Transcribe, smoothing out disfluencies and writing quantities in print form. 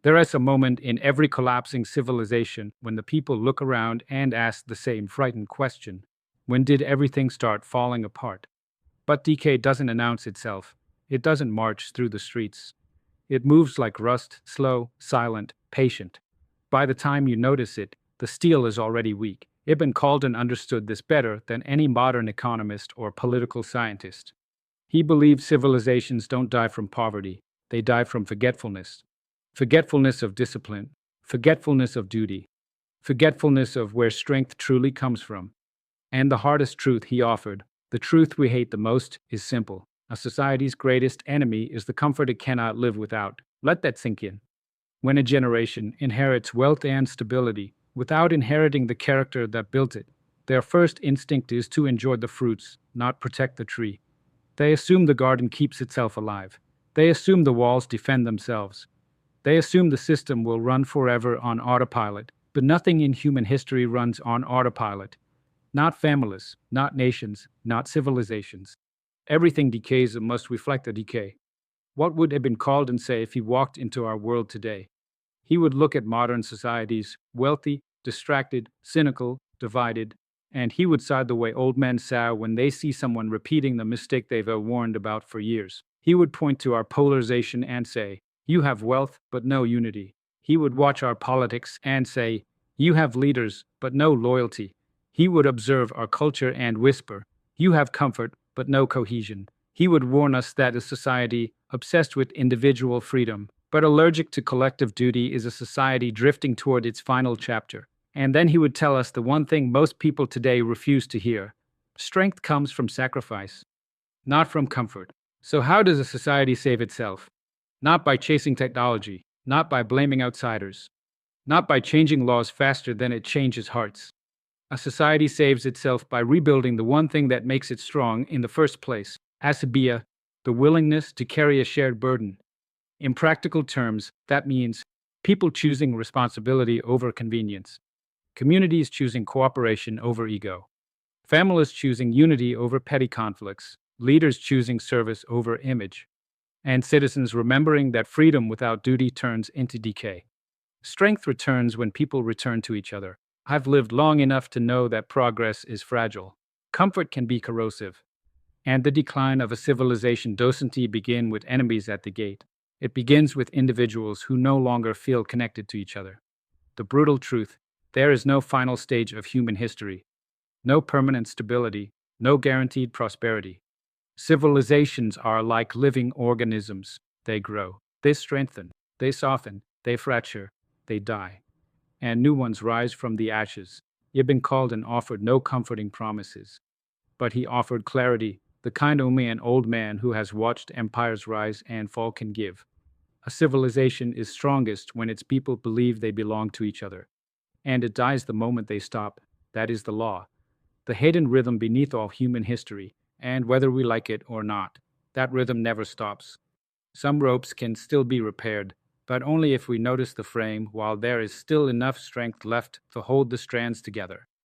There is a moment in every collapsing civilization when the people look around and ask the same frightened question: when did everything start falling apart? But decay doesn't announce itself. It doesn't march through the streets. It moves like rust, slow, silent, patient. By the time you notice it, the steel is already weak. Ibn Khaldun understood this better than any modern economist or political scientist. He believed civilizations don't die from poverty, they die from forgetfulness. Forgetfulness of discipline, forgetfulness of duty, forgetfulness of where strength truly comes from. And the hardest truth he offered, the truth we hate the most, is simple. A society's greatest enemy is the comfort it cannot live without. Let that sink in. When a generation inherits wealth and stability without inheriting the character that built it, their first instinct is to enjoy the fruits, not protect the tree. They assume the garden keeps itself alive. They assume the walls defend themselves. They assume the system will run forever on autopilot, but nothing in human history runs on autopilot. Not families, not nations, not civilizations. Everything decays and must reflect the decay. What would Ibn Khaldun say if he walked into our world today? He would look at modern societies, wealthy, distracted, cynical, divided, and he would sigh the way old men sigh when they see someone repeating the mistake they've warned about for years. He would point to our polarization and say, "You have wealth, but no unity." He would watch our politics and say, "You have leaders, but no loyalty." He would observe our culture and whisper, "You have comfort, but no cohesion." He would warn us that a society obsessed with individual freedom, but allergic to collective duty, is a society drifting toward its final chapter. And then he would tell us the one thing most people today refuse to hear: strength comes from sacrifice, not from comfort. So how does a society save itself? Not by chasing technology, not by blaming outsiders, not by changing laws faster than it changes hearts. A society saves itself by rebuilding the one thing that makes it strong in the first place: Asabiyyah, the willingness to carry a shared burden. In practical terms, that means people choosing responsibility over convenience, communities choosing cooperation over ego, families choosing unity over petty conflicts, leaders choosing service over image, and citizens remembering that freedom without duty turns into decay. Strength returns when people return to each other. I've lived long enough to know that progress is fragile. Comfort can be corrosive. And the decline of a civilization doesn't begin with enemies at the gate. It begins with individuals who no longer feel connected to each other. The brutal truth: there is no final stage of human history, no permanent stability, no guaranteed prosperity. Civilizations are like living organisms. They grow, they strengthen, they soften, they fracture, they die. And new ones rise from the ashes. Ibn Khaldun offered no comforting promises, but he offered clarity, the kind only an old man who has watched empires rise and fall can give. A civilization is strongest when its people believe they belong to each other, and it dies the moment they stop. That is the law, the hidden rhythm beneath all human history, and whether we like it or not, that rhythm never stops. Some ropes can still be repaired, but only if we notice the frame while there is still enough strength left to hold the strands together.